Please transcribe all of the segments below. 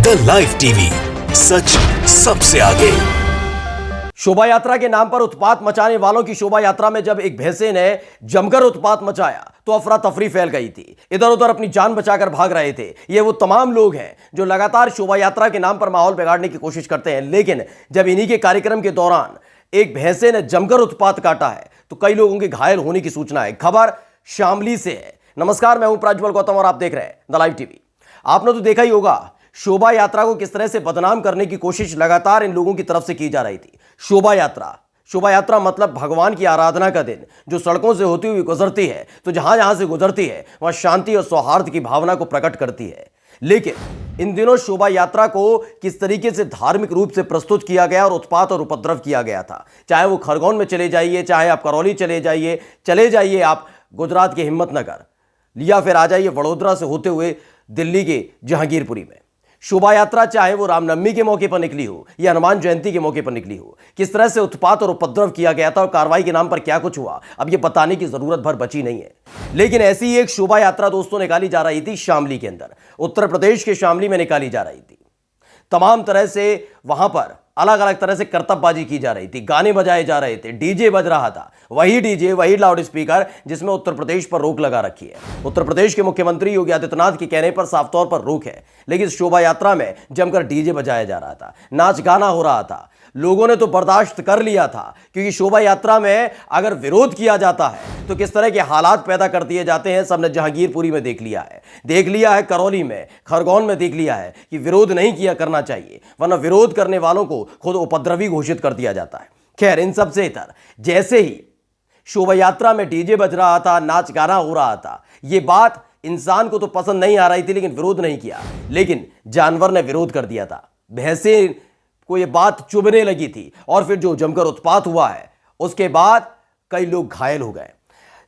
The live TV, सच सबसे आगे। शोभा यात्रा के नाम पर उत्पात मचाने वालों की शोभा यात्रा में जब एक भैंसे ने जमकर उत्पात मचाया तो अफरा तफरी फैल गई थी। इधर उधर अपनी जान बचाकर भाग रहे थे। ये वो तमाम लोग हैं जो लगातार शोभा यात्रा के नाम पर माहौल बिगाड़ने की कोशिश करते हैं, लेकिन जब इन्हीं के कार्यक्रम के दौरान एक भैंसे ने जमकर उत्पात काटा है तो कई लोगों के घायल होने की सूचना है। खबर शामली से है। नमस्कार, मैं हूं प्रज्वल गौतम और आप देख रहे हैं द लाइव टीवी। आपने तो देखा ही होगा शोभा यात्रा को किस तरह से बदनाम करने की कोशिश लगातार इन लोगों की तरफ से की जा रही थी। शोभा यात्रा मतलब भगवान की आराधना का दिन जो सड़कों से होती हुई गुजरती है, तो जहां जहां से गुजरती है वहां शांति और सौहार्द की भावना को प्रकट करती है। लेकिन इन दिनों शोभा यात्रा को किस तरीके से धार्मिक रूप से प्रस्तुत किया गया और उत्पात और उपद्रव किया गया था। चाहे वो खरगोन में चले जाइए, चाहे आप करौली चले जाइए आप गुजरात के हिम्मतनगर, या फिर आ जाइए वडोदरा से होते हुए दिल्ली के जहांगीरपुरी में। शोभा यात्रा चाहे वो रामनवमी के मौके पर निकली हो या हनुमान जयंती के मौके पर निकली हो, किस तरह से उत्पात और उपद्रव किया गया था और कार्रवाई के नाम पर क्या कुछ हुआ, अब ये बताने की जरूरत भर बची नहीं है। लेकिन ऐसी ही एक शोभा यात्रा दोस्तों निकाली जा रही थी शामली के अंदर, उत्तर प्रदेश के शामली में निकाली जा रही थी। तमाम तरह से वहां पर अलग अलग तरह से करतबबाजी की जा रही थी, गाने बजाए जा रहे थे, डीजे बज रहा था, वही डीजे वही लाउड स्पीकर जिसमें उत्तर प्रदेश पर रोक लगा रखी है। उत्तर प्रदेश के मुख्यमंत्री योगी आदित्यनाथ के कहने पर साफ तौर पर रोक है, लेकिन शोभा यात्रा में जमकर डीजे बजाया जा रहा था, नाच गाना हो रहा था। लोगों ने तो बर्दाश्त कर लिया था, क्योंकि शोभा यात्रा में अगर विरोध किया जाता है तो किस तरह के हालात पैदा कर दिए जाते हैं सबने जहांगीरपुरी में देख लिया है, करौली में, खरगोन में देख लिया है कि विरोध नहीं किया करना चाहिए, वरना विरोध करने वालों को खुद उपद्रवी घोषित कर दिया जाता है। खैर, इन सबसे इतर जैसे ही शोभा यात्रा में डीजे बज रहा था, नाच गाना हो रहा था, यह बात इंसान को तो पसंद नहीं आ रही थी, लेकिन विरोध नहीं किया, लेकिन जानवर ने विरोध कर दिया था। भैंसे को यह बात चुभने लगी थी और फिर जो जमकर उत्पात हुआ है उसके बाद कई लोग घायल हो गए।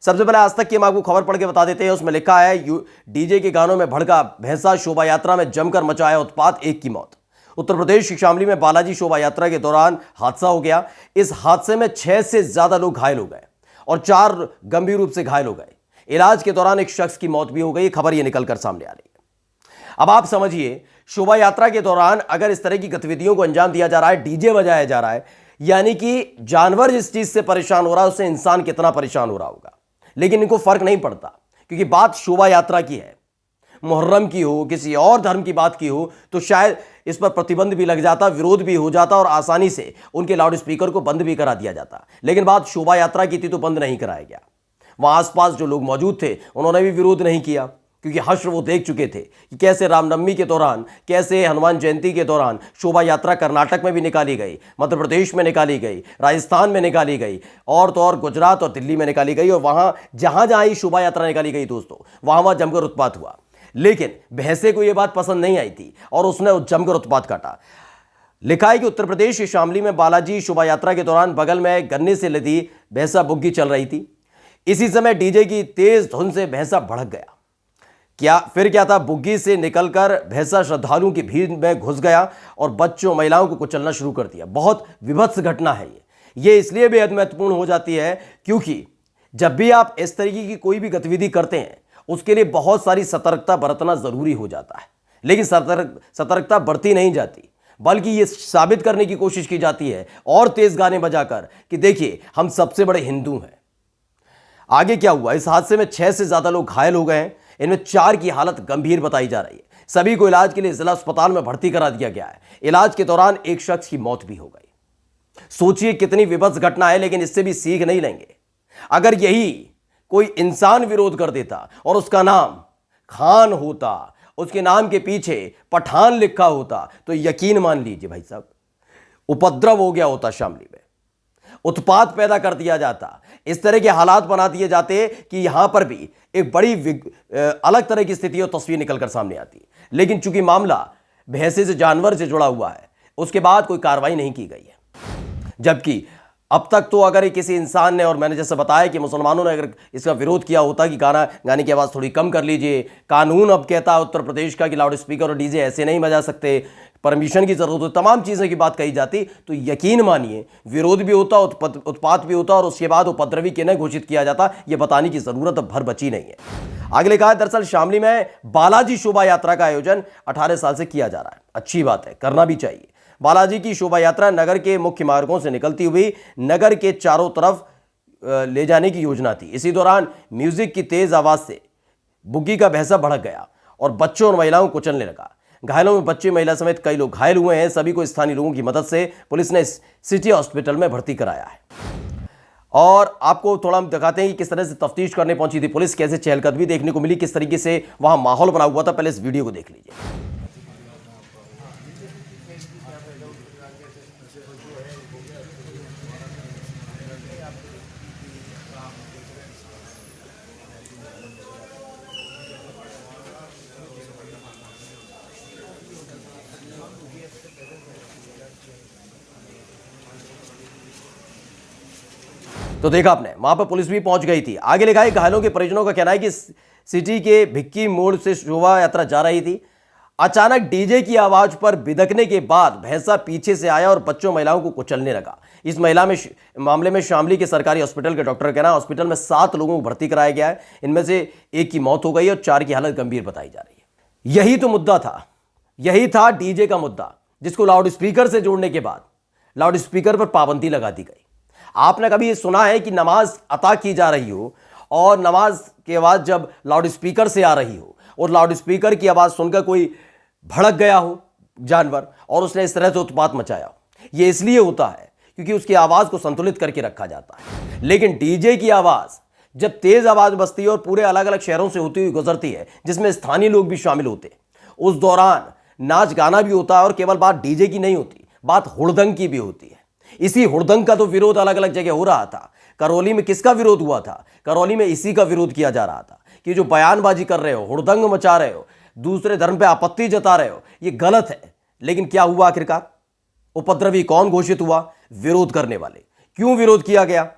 सबसे पहले आज तक की हम आपको खबर पढ़ के बता देते हैं। उसमें लिखा है डीजे के गानों में भड़का भैंसा, शोभा यात्रा में जमकर मचाया उत्पात, एक की मौत। उत्तर प्रदेश की शामली में बालाजी शोभा यात्रा के दौरान हादसा हो गया। इस हादसे में 6 से ज्यादा लोग घायल हो गए और 4 गंभीर रूप से घायल हो गए। इलाज के दौरान एक शख्स की मौत भी हो गई। खबर यह निकलकर सामने आ रही है। अब आप समझिए, शोभा यात्रा के दौरान अगर इस तरह की गतिविधियों को अंजाम दिया जा रहा है, डीजे बजाया जा रहा है, यानी कि जानवर जिस चीज से परेशान हो रहा है उससे इंसान कितना परेशान हो रहा होगा। लेकिन इनको फर्क नहीं पड़ता, क्योंकि बात शोभा यात्रा की है। मुहर्रम की हो, किसी और धर्म की बात की हो, तो शायद इस पर प्रतिबंध भी लग जाता, विरोध भी हो जाता और आसानी से उनके लाउड स्पीकर को बंद भी करा दिया जाता। लेकिन बात शोभा यात्रा की थी तो बंद नहीं कराया गया। वहां आसपास जो लोग मौजूद थे उन्होंने भी विरोध नहीं किया, क्योंकि हश्र वो देख चुके थे कि कैसे रामनवमी के दौरान, कैसे हनुमान जयंती के दौरान शोभा यात्रा कर्नाटक में भी निकाली गई, मध्य प्रदेश में निकाली गई, राजस्थान में निकाली गई, और तो और गुजरात और दिल्ली में निकाली गई। और वहां जहां जहां ही शोभा यात्रा निकाली गई दोस्तों, वहां वहां जमकर उत्पात हुआ। लेकिन भैंसे को यह बात पसंद नहीं आई थी और उसने जमकर उत्पात काटा। लिखा है कि उत्तर प्रदेश के शामली में बालाजी शोभा यात्रा के दौरान बगल में गन्ने से लदी भैंसा बुग्गी चल रही थी। इसी समय डीजे की तेज धुन से भैंसा भड़क गया। क्या था, बुग्गी से निकलकर भैंसा श्रद्धालुओं की भीड़ में घुस गया और बच्चों महिलाओं को कुचलना शुरू कर दिया। बहुत विभत्स घटना है ये इसलिए बेहद महत्वपूर्ण हो जाती है क्योंकि जब भी आप इस तरीके की कोई भी गतिविधि करते हैं उसके लिए बहुत सारी सतर्कता बरतना जरूरी हो जाता है। लेकिन सतर्कता बरती नहीं जाती, बल्कि ये साबित करने की कोशिश की जाती है और तेज गाने बजाकर कि देखिए हम सबसे बड़े हिंदू हैं। आगे क्या हुआ, इस हादसे में 6 से ज्यादा लोग घायल हो गए हैं। इनमें 4 की हालत गंभीर बताई जा रही है। सभी को इलाज के लिए जिला अस्पताल में भर्ती करा दिया गया है। इलाज के दौरान एक शख्स की मौत भी हो गई। सोचिए कितनी विभत्स घटना है, लेकिन इससे भी सीख नहीं लेंगे। अगर यही कोई इंसान विरोध कर देता और उसका नाम खान होता, उसके नाम के पीछे पठान लिखा होता, तो यकीन मान लीजिए भाई साहब, उपद्रव हो गया होता, शामली में उत्पात पैदा कर दिया जाता, इस तरह के हालात बना दिए जाते कि यहां पर भी एक बड़ी अलग तरह की स्थिति और तस्वीर निकलकर सामने आती। लेकिन चूंकि मामला भैंसे से, जानवर से जुड़ा हुआ है, उसके बाद कोई कार्रवाई नहीं की गई है। जबकि अब तक तो अगर किसी इंसान ने, और मैंने जैसे बताया कि मुसलमानों ने अगर इसका विरोध किया होता कि गाने की आवाज़ थोड़ी कम कर लीजिए, कानून अब कहता है उत्तर प्रदेश का कि लाउड स्पीकर और डीजे ऐसे नहीं बजा सकते, परमिशन की जरूरत होती, तमाम चीज़ें की बात कही जाती, तो यकीन मानिए विरोध भी होता, उत्पात भी होता और उसके बाद उपद्रवी किन्हें घोषित किया जाता, यह बताने की जरूरत अब भर बची नहीं है। आगे लिखा है, दरअसल शामली में बालाजी शोभा यात्रा का आयोजन 18 साल से किया जा रहा है। अच्छी बात है, करना भी चाहिए। बालाजी की शोभा यात्रा नगर के मुख्य मार्गों से निकलती हुई नगर के चारों तरफ ले जाने की योजना थी। इसी दौरान म्यूजिक की तेज आवाज से बुग्गी का भैंसा भड़क गया और बच्चों और महिलाओं को कुचलने लगा। घायलों में बच्चे, महिला समेत कई लोग घायल हुए हैं। सभी को स्थानीय लोगों की मदद से पुलिस ने सिटी हॉस्पिटल में भर्ती कराया है। और आपको थोड़ा हम दिखाते हैं कि किस तरह से तफ्तीश करने पहुंची थी पुलिस, कैसे चहलकदमी देखने को मिली, किस तरीके से वहां माहौल बना हुआ था। पहले इस वीडियो को देख लीजिए। तो देखा आपने, वहां पर पुलिस भी पहुंच गई थी। आगे लिखा है, घायलों के परिजनों का कहना है कि सिटी के भिक्की मोड़ से शोभा यात्रा जा रही थी। अचानक डीजे की आवाज पर बिदकने के बाद भैंसा पीछे से आया और बच्चों, महिलाओं को कुचलने लगा। इस मामले में शामली के सरकारी हॉस्पिटल के डॉक्टर का कहना है, हॉस्पिटल में 7 लोगों को भर्ती कराया गया है। इनमें से 1 की मौत हो गई और 4 की हालत गंभीर बताई जा रही है। यही तो मुद्दा था, यही था डीजे का मुद्दा, जिसको लाउड स्पीकर से जोड़ने के बाद लाउड स्पीकर पर पाबंदी लगा दी गई। आपने कभी ये सुना है कि नमाज अता की जा रही हो और नमाज के बाद जब लाउड स्पीकर से आ रही हो और लाउड स्पीकर की आवाज़ सुनकर कोई भड़क गया हो जानवर और उसने इस तरह से उत्पात मचाया हो? ये इसलिए होता है क्योंकि उसकी आवाज़ को संतुलित करके रखा जाता है। लेकिन डीजे की आवाज़ जब तेज़ आवाज़ बजती है और पूरे अलग अलग शहरों से होती हुई गुजरती है, जिसमें स्थानीय लोग भी शामिल होते हैं, उस दौरान नाच गाना भी होता है। और केवल बात डीजे की नहीं होती, बात हुड़दंग की भी होती है। इसी हुड़दंग का तो विरोध अलग अलग जगह हो रहा था। करौली में किसका विरोध हुआ था? करौली में इसी का विरोध किया जा रहा था कि जो बयानबाजी कर रहे हो, हुड़दंग मचा रहे हो, दूसरे धर्म पे आपत्ति जता रहे हो, ये गलत है। लेकिन क्या हुआ आखिरकार? उपद्रवी कौन घोषित हुआ? विरोध करने वाले। क्यों विरोध किया गया?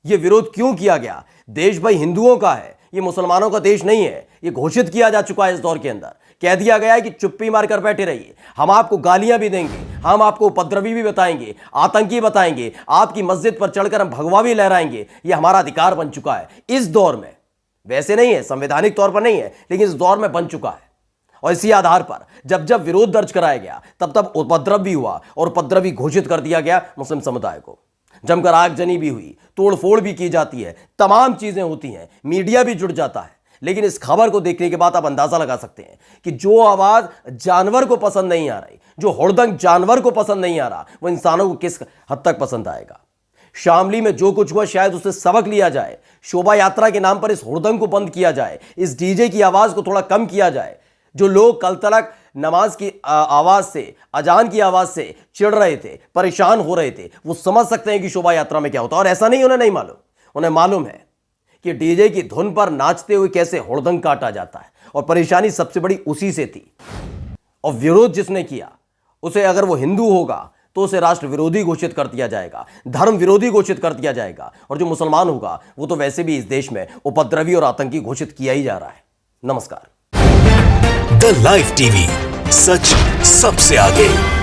ये विरोध क्यों किया गया? देश भाई हिंदुओं का है, ये मुसलमानों का देश नहीं है। ये घोषित किया जा चुका है। इस दौर के अंदर कह दिया गया है कि चुप्पी मारकर बैठे रहिए, हम आपको गालियां भी देंगे, हम आपको उपद्रवी भी बताएंगे, आतंकी बताएंगे, आपकी मस्जिद पर चढ़कर हम भगवा भी लहराएंगे। ये हमारा अधिकार बन चुका है इस दौर में। वैसे नहीं है, संवैधानिक तौर पर नहीं है, लेकिन इस दौर में बन चुका है। और इसी आधार पर जब जब विरोध दर्ज कराया गया, तब तब उपद्रव भी हुआ और उपद्रवी घोषित कर दिया गया मुस्लिम समुदाय को। जमकर आगजनी भी हुई, तोड़फोड़ भी की जाती है, तमाम चीजें होती हैं, मीडिया भी जुड़ जाता है। लेकिन इस खबर को देखने के बाद आप अंदाजा लगा सकते हैं कि जो आवाज जानवर को पसंद नहीं आ रही, जो हुड़दंग जानवर को पसंद नहीं आ रहा, वो इंसानों को किस हद तक पसंद आएगा। शामली में जो कुछ हुआ, शायद उससे सबक लिया जाए। शोभा यात्रा के नाम पर इस हुड़दंग को बंद किया जाए, इस डीजे की आवाज को थोड़ा कम किया जाए। जो लोग कल तक नमाज की आवाज से, अजान की आवाज से चिढ़ रहे थे, परेशान हो रहे थे, वो समझ सकते हैं कि शोभा यात्रा में क्या होता है। और ऐसा नहीं उन्हें नहीं मालूम, उन्हें मालूम है कि डीजे की धुन पर नाचते हुए कैसे हुड़दंग काटा जाता है। और परेशानी सबसे बड़ी उसी से थी। और विरोध जिसने किया, उसे अगर वो हिंदू होगा तो उसे राष्ट्र विरोधी घोषित कर दिया जाएगा, धर्म विरोधी घोषित कर दिया जाएगा। और जो मुसलमान होगा वो तो वैसे भी इस देश में उपद्रवी और आतंकी घोषित किया ही जा रहा है। नमस्कार। द लाइव टीवी, सच सबसे आगे।